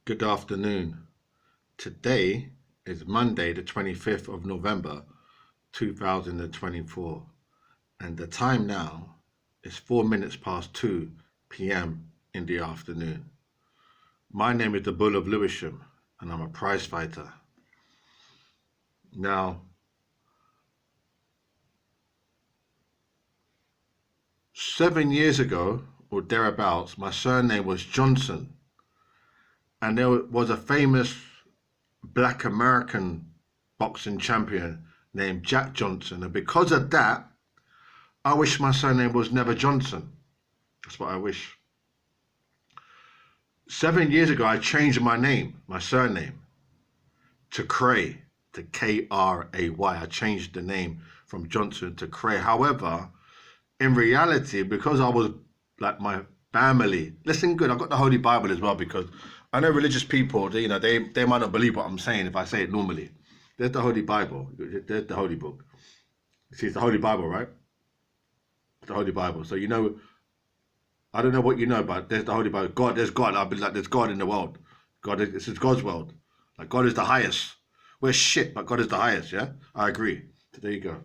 Good afternoon. Today is Monday, the 25th of November, 2024, and the time now is 4 minutes past 2 p.m. in the afternoon. My name is the Bull of Lewisham, and I'm a prize fighter. Now, 7 years ago, or thereabouts, my surname was Johnson, and there was a famous Black American boxing champion named Jack Johnson, and because of that, I wish my surname was never Johnson. That's what I wish. 7 years ago, I changed my name, my surname, to Cray, to Kray. I changed the name from Johnson to Cray. However, in reality, because I was like my family, listen good, I've got the Holy Bible as well, because I know religious people, they might not believe what I'm saying if I say it normally. There's the Holy Bible. There's the Holy Book. See, it's the Holy Bible, right? It's the Holy Bible. So I don't know what you know, but there's the Holy Bible. God, there's God. I'll be like, there's God in the world. This is God's world. Like, God is the highest. We're shit, but God is the highest, yeah? I agree. So there you go.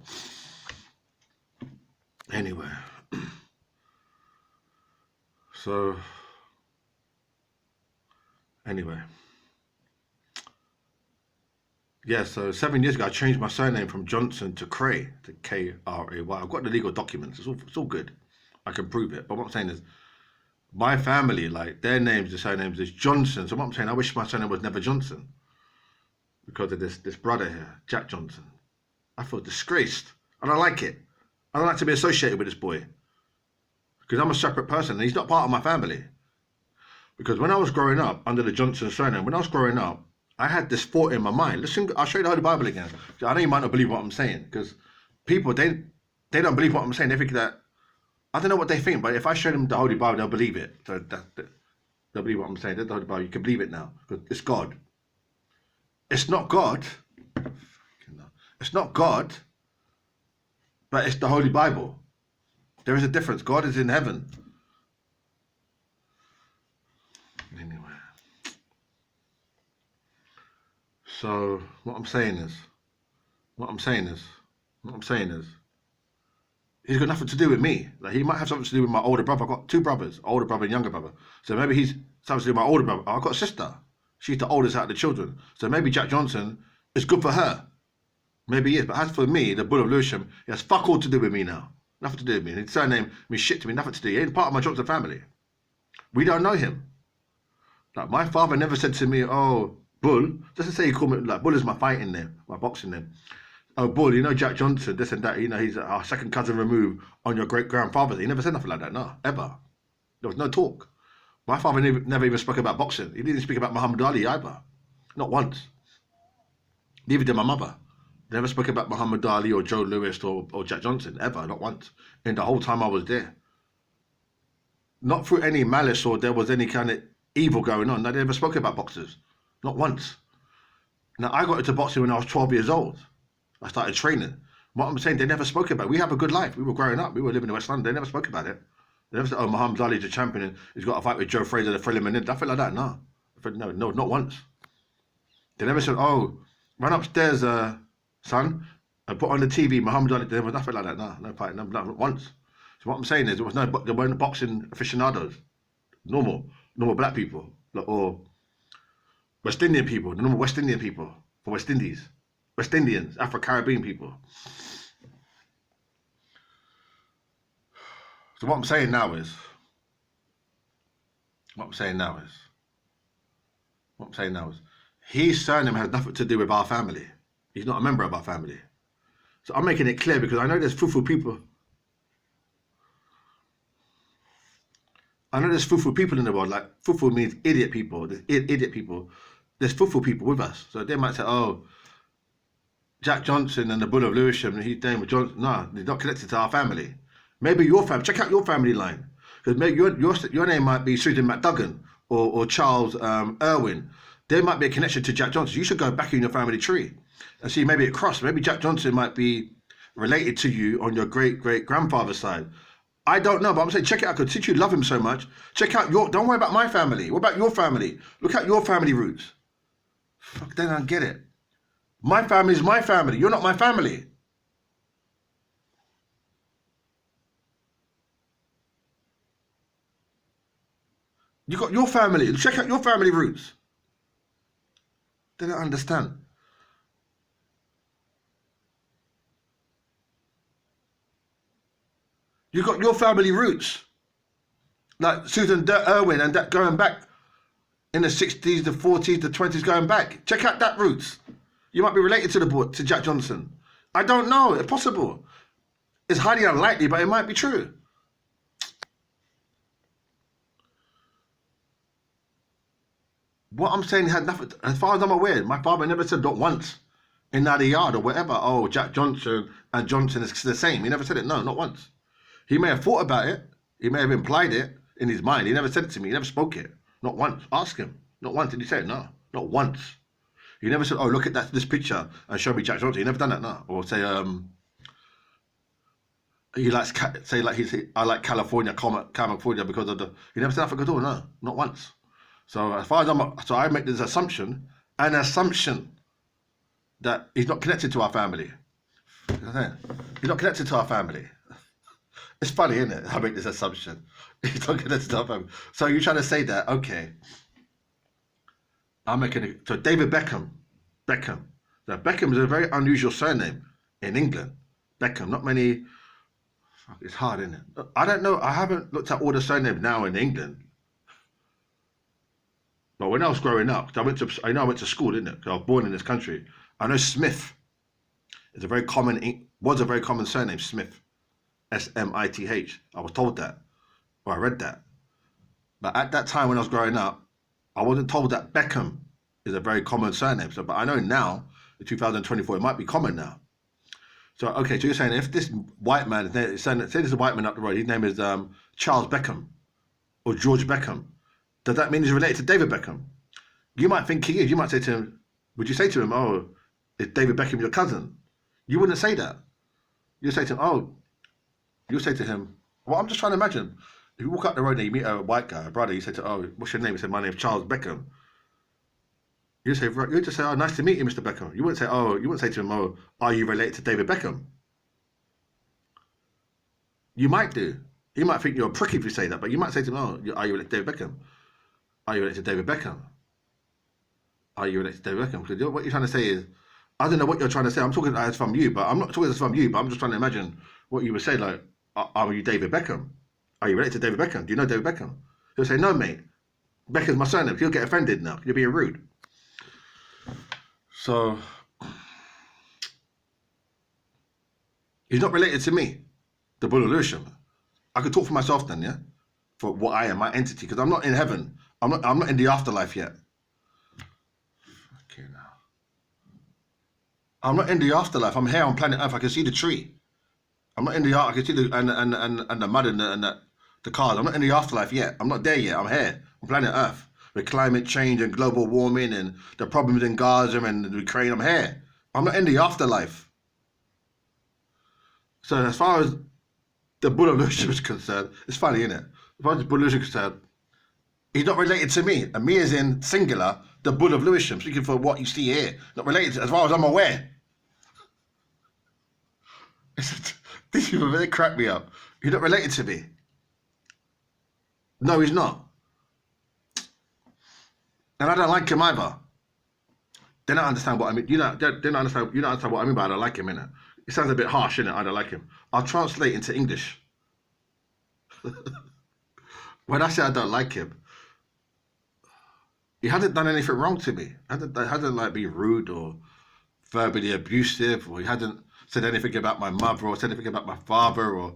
Anyway. So 7 years ago, I changed my surname from Johnson to Cray, to Kray. I've got the legal documents. It's all good. I can prove it. But what I'm saying is, my family, like their names, the surnames is Johnson. So what I'm saying, I wish my surname was never Johnson because of this brother here, Jack Johnson. I feel disgraced. I don't like it. I don't like to be associated with this boy because I'm a separate person and he's not part of my family. Because when I was growing up under the Johnson surname, I had this thought in my mind. Listen, I'll show you the Holy Bible again. I know you might not believe what I'm saying because people, they don't believe what I'm saying. They think that, I don't know what they think, but if I show them the Holy Bible, they'll believe it. So they'll believe what I'm saying. There's the Holy Bible. You can believe it now because it's God. It's not God. It's not God, but it's the Holy Bible. There is a difference. God is in heaven. Anyway. So what I'm saying is, he's got nothing to do with me. Like he might have something to do with my older brother. I've got two brothers, older brother and younger brother. So maybe he's something to do with my older brother. I've got a sister. She's the oldest out of the children. So maybe Jack Johnson is good for her. Maybe he is. But as for me, the Bull of Lewisham, he has fuck all to do with me now. Nothing to do with me. His surname means shit to me. Nothing to do. He ain't part of my Johnson family. We don't know him. Like my father never said to me, "Oh, Bull." Just to say he called me like Bull is my fighting name, my boxing name. Oh, Bull, you know Jack Johnson, this and that. You know he's our second cousin removed on your great grandfather. He never said nothing like that. No, ever. There was no talk. My father never even spoke about boxing. He didn't speak about Muhammad Ali either. Not once. Neither did my mother. They never spoke about Muhammad Ali or Joe Lewis or Jack Johnson, ever, not once. In the whole time I was there. Not through any malice or there was any kind of evil going on. No, they never spoke about boxers. Not once. Now, I got into boxing when I was 12 years old. I started training. What I'm saying, they never spoke about it. We have a good life. We were growing up. We were living in West London. They never spoke about it. They never said, "Oh, Muhammad Ali's a champion and he's got a fight with Joe Frazier, the preliminary." Nothing like that, no. No, not once. They never said, "Oh, run upstairs, son, and put on the TV, Muhammad Ali." There was nothing like that, no fight, not once. So what I'm saying is, there weren't boxing aficionados, normal black people, or West Indian people, the normal West Indian people from West Indies, West Indians, Afro-Caribbean people. So what I'm saying now is, his surname has nothing to do with our family. He's not a member of our family. So I'm making it clear because I know there's fufu people. I know there's fufu people in the world. Like fufu means idiot people. There's idiot people. There's fufu people with us. So they might say, "Oh, Jack Johnson and the Bull of Lewisham, his name was Johnson." No, they're not connected to our family. Maybe your family. Check out your family line. Because maybe your name might be Susan McDuggan or Charles Irwin. There might be a connection to Jack Johnson. You should go back in your family tree and see maybe it crossed. Maybe Jack Johnson might be related to you on your great grandfather's side. I don't know, but I'm saying check it out because since you love him so much, check out your. Don't worry about my family. What about your family? Look at your family roots. Fuck, they don't get it. My family is my family. You're not my family. You got your family. Check out your family roots. They don't understand. You got your family roots. Like Susan Irwin and that going back in the 60s, the 40s, the 20s, going back. Check out that roots. You might be related to Jack Johnson. I don't know. It's possible. It's highly unlikely, but it might be true. What I'm saying had nothing, as far as I'm aware, my father never said not once in that yard or whatever, oh, Jack Johnson and Johnson is the same. He never said it, no, not once. He may have thought about it. He may have implied it in his mind. He never said it to me. He never spoke it. Not once. Ask him. Not once did he say it, no. Not once. He never said, oh, look at this picture and show me Jack Johnson. He never done that, no. Or say, he likes, say like I like California because of the, he never said nothing at all, no. Not once. So as far as so I make this assumption, that he's not connected to our family. He's not connected to our family. It's funny, isn't it? I make this assumption. He's not connected to our family. So you're trying to say that, okay. I'm making it. So David Beckham. Now Beckham is a very unusual surname in England. Beckham, not many. It's hard, isn't it? I don't know. I haven't looked at all the surnames now in England. But when I was growing up, I went to school, didn't it? Because I was born in this country. I know Smith is was a very common surname, Smith. Smith. I was told that, or I read that. But at that time when I was growing up, I wasn't told that Beckham is a very common surname. So, but I know now, in 2024, it might be common now. So, okay, so you're saying if this white man, say there's a white man up the road, his name is Charles Beckham or George Beckham. Does that mean he's related to David Beckham? You might think he is. You might say to him, would you say to him, oh, is David Beckham your cousin? You wouldn't say that. You say to him, oh, you'll say to him, well, I'm just trying to imagine. If you walk up the road and you meet a white guy, a brother, you say to, oh, what's your name? He said, my name's Charles Beckham. You just say, oh, nice to meet you, Mr. Beckham. You wouldn't say to him, oh, are you related to David Beckham? You might do. He might think you're a prick if you say that, but you might say to him, oh, are you related to David Beckham? Are you related to David Beckham? Are you related to David Beckham? Because what you're trying to say is, I don't know what you're trying to say. I'm talking as from you, but I'm not talking as from you, but I'm just trying to imagine what you would say, like, are you David Beckham? Are you related to David Beckham? Do you know David Beckham? He'll say, no, mate. Beckham's my surname. He'll get offended now. You're being rude. So, he's not related to me, the Bull of Lewisham. I could talk for myself then, yeah? For what I am, my entity, because I'm not in heaven. I'm not in the afterlife yet. Okay, now. I'm not in the afterlife. I'm here on planet Earth. I can see the tree. I'm not in the I can see the and the mud and the cars. I'm not in the afterlife yet. I'm not there yet. I'm here on planet Earth with climate change and global warming and the problems in Gaza and Ukraine. I'm here. I'm not in the afterlife. So as far as the Bull of Lewisham is concerned, it's funny, isn't it? As far as the Bull of Lewisham is concerned, he's not related to me. And me is in singular, the Bull of Lewisham, speaking for what you see here. Not related to, as far as I'm aware. These people, they crack me up. He's not related to me. No, he's not. And I don't like him either. They don't understand what I mean. They don't understand what I mean by I don't like him, innit? It sounds a bit harsh, innit? I don't like him. I'll translate into English. When I say I don't like him, he hasn't done anything wrong to me. Hasn't like been rude or verbally abusive, or he hasn't said anything about my mother or said anything about my father or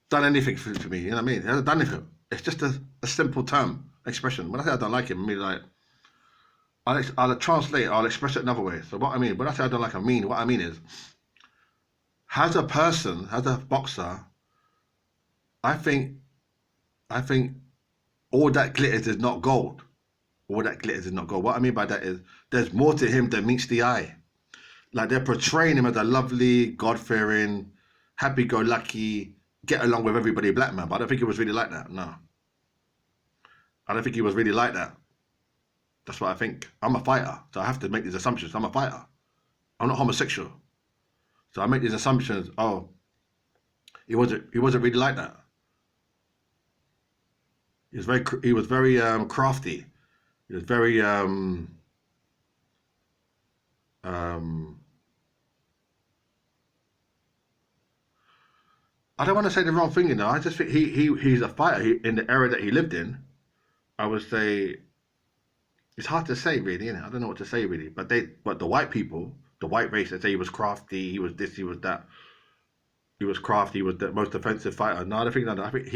done anything for me. You know what I mean? He hasn't done anything. It's just a simple term, expression. When I say I don't like him, I mean like, I'll translate, I'll express it another way. So what I mean, when I say I don't like him, what I mean is, as a person, as a boxer, I think all that glitters is not gold. All that glitters is not gold. What I mean by that is, there's more to him than meets the eye. Like they're portraying him as a lovely, God-fearing, happy-go-lucky get along with everybody black man, but I don't think he was really like that. No. I don't think he was really like that. That's what I think. I'm a fighter, so I have to make these assumptions. I'm a fighter. I'm not homosexual. So I make these assumptions, oh, he wasn't really like that. He was very crafty. He was very I don't want to say the wrong thing, you know. I just think he's a fighter. In the era that he lived in, I would say it's hard to say really, isn't it? I don't know what to say really. But the white people, the white race, they say he was crafty, he was this, he was that. He was crafty, he was the most offensive fighter. No, I don't think that. I think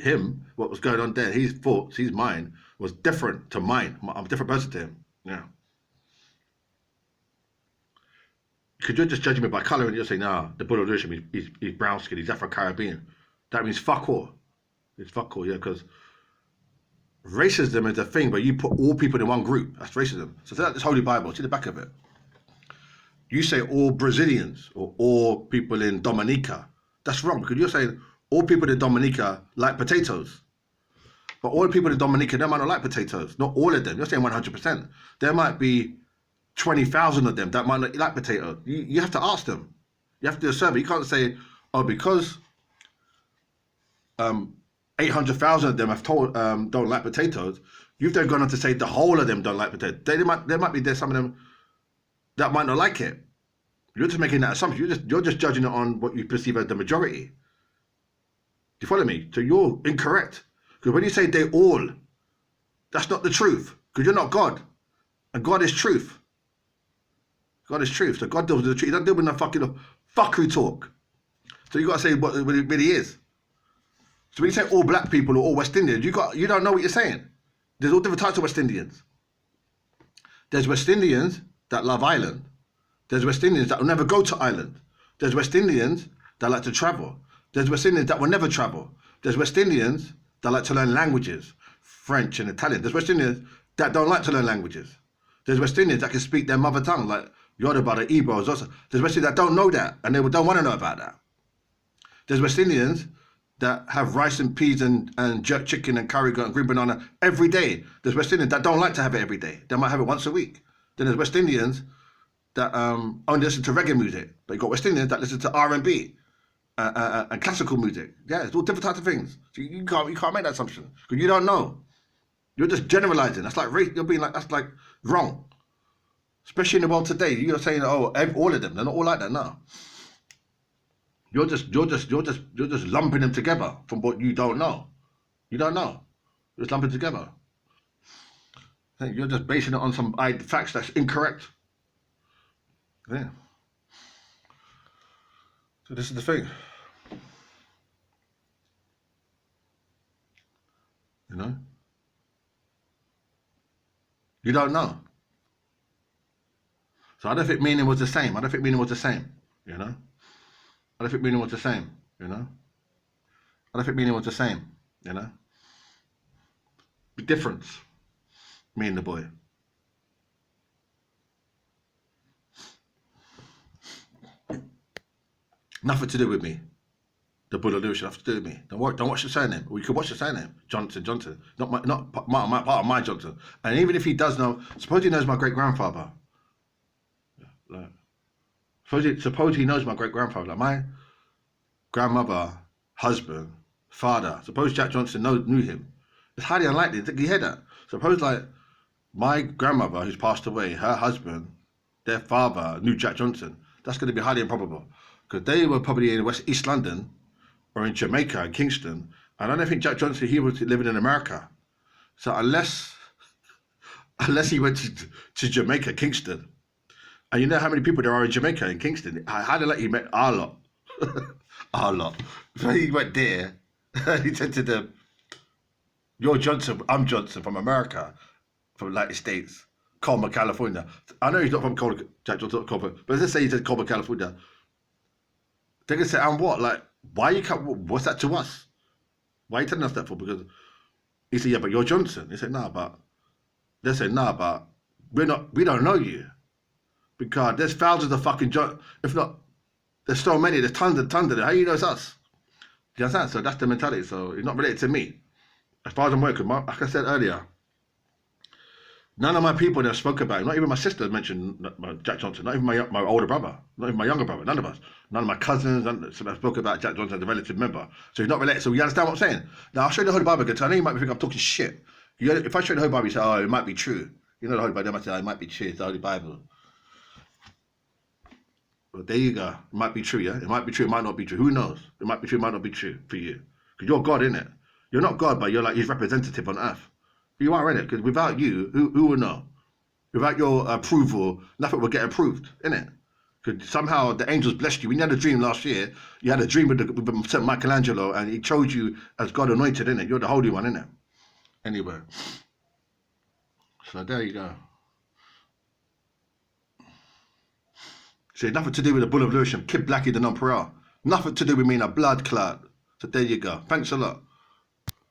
him, what was going on there, his thoughts, his mind was different to mine. I'm a different person to him. Yeah. Because you're just judging me by colour and you're saying, nah, the Bull of Lewisham, he's brown skinned, he's Afro-Caribbean. That means fuck all. It's fuck all, yeah, because racism is a thing where you put all people in one group. That's racism. So take this Holy Bible, see the back of it. You say all Brazilians or all people in Dominica. That's wrong because you're saying all people in Dominica like potatoes. But all the people in Dominica, they might not like potatoes. Not all of them. You're saying 100%. There might be 20,000 of them that might not like potatoes. You have to ask them. You have to do a survey. You can't say, oh, because 800,000 of them have told don't like potatoes. You've then gone on to say the whole of them don't like potatoes. There might be some of them that might not like it. You're just making that assumption. You're just judging it on what you perceive as the majority. Do you follow me? So you're incorrect. Because when you say they all, that's not the truth. Because you're not God. And God is truth. God is truth. So God deals with the truth. He doesn't deal with no fucking fuckery talk. So you got to say what it really is. So when you say all black people or all West Indians, you don't know what you're saying. There's all different types of West Indians. There's West Indians that love Ireland. There's West Indians that will never go to Ireland. There's West Indians that like to travel. There's West Indians that will never travel. There's West Indians that like to learn languages, French and Italian. There's West Indians that don't like to learn languages. There's West Indians that can speak their mother tongue, like Yoruba, the Igbos. Also, there's West Indians that don't know that and they don't want to know about that. There's West Indians that have rice and peas and jerk chicken and curry goat and green banana every day. There's West Indians that don't like to have it every day. They might have it once a week. Then there's West Indians that only listen to reggae music. But you've got West Indians that listen to R&B and classical music. Yeah, it's all different types of things. So you can't make that assumption because you don't know. You're just generalizing. That's like race. That's like wrong. Especially in the world today, you're saying, oh, all of them. They're not all like that. No. You're just lumping them together from what you don't know. You don't know. You're just lumping together. You're just basing it on some facts that's incorrect. Yeah. So this is the thing. You know? You don't know. So I don't think meaning was the same. I don't think meaning was the same. You know? I don't think meaning was the same. You know? I don't think meaning was the same. You know? The difference. Me and the boy. Nothing to do with me. The Bull of Lewisham, nothing to do with me. Don't watch the surname. Or you could watch the surname. Johnson. Not part of my Johnson. And even if he does know, suppose he knows my great grandfather. Suppose he knows my great grandfather. Like my grandmother, husband, father. Suppose Jack Johnson knew him. It's highly unlikely. You hear that? Suppose like my grandmother, who's passed away, her husband, their father knew Jack Johnson. That's going to be highly improbable because they were probably in East London or in Jamaica, in Kingston. And I don't think Jack Johnson, he was living in America. So unless he went to Jamaica, Kingston, and you know how many people there are in Jamaica, in Kingston, highly likely he met our lot. Our lot. So he went there, he said to them, "You're Johnson, I'm Johnson from America, from the United States, Colma, California." I know he's not from Colma, Jack Johnson, Colma, but let's say he said Colma, California. They're going to say, "And what? Like, why you can't, what's that to us? Why are you telling us that for?" Because he said, "Yeah, but you're Johnson." He said, "Nah, but," they said, "Nah, but we don't know you. Because there's thousands of fucking if not, there's so many, there's tons and tons of them. How you know it's us?" you understand? So that's the mentality. So it's not related to me. As far as I'm working, like I said earlier, none of my people that spoke about it, not even my sister mentioned Jack Johnson, not even my older brother, not even my younger brother, none of us. None of my cousins spoke about Jack Johnson as a relative member. So he's not related. So you understand what I'm saying? Now, I'll show you the Holy Bible again. I know you might think I'm talking shit. If I show you the Holy Bible, you say, oh, it might be true. You know the Holy Bible, they might say, oh, it might be true. It's the Holy Bible. Well, there you go. It might be true, yeah? It might be true, it might not be true. Who knows? It might be true, it might not be true for you. Because you're God, innit? You're not God, but you're like his representative on earth. You are, innit? Because without you, who will know? Without your approval, nothing will get approved, innit? Because somehow the angels blessed you. When you had a dream last year, you had a dream with St. Michelangelo, and he chose you as God anointed, innit? You're the Holy One, innit? Anyway. So there you go. So nothing to do with the Bull of Lewisham, Kid Blackie the non-paral. Nothing to do with me in a blood clot. So there you go. Thanks a lot.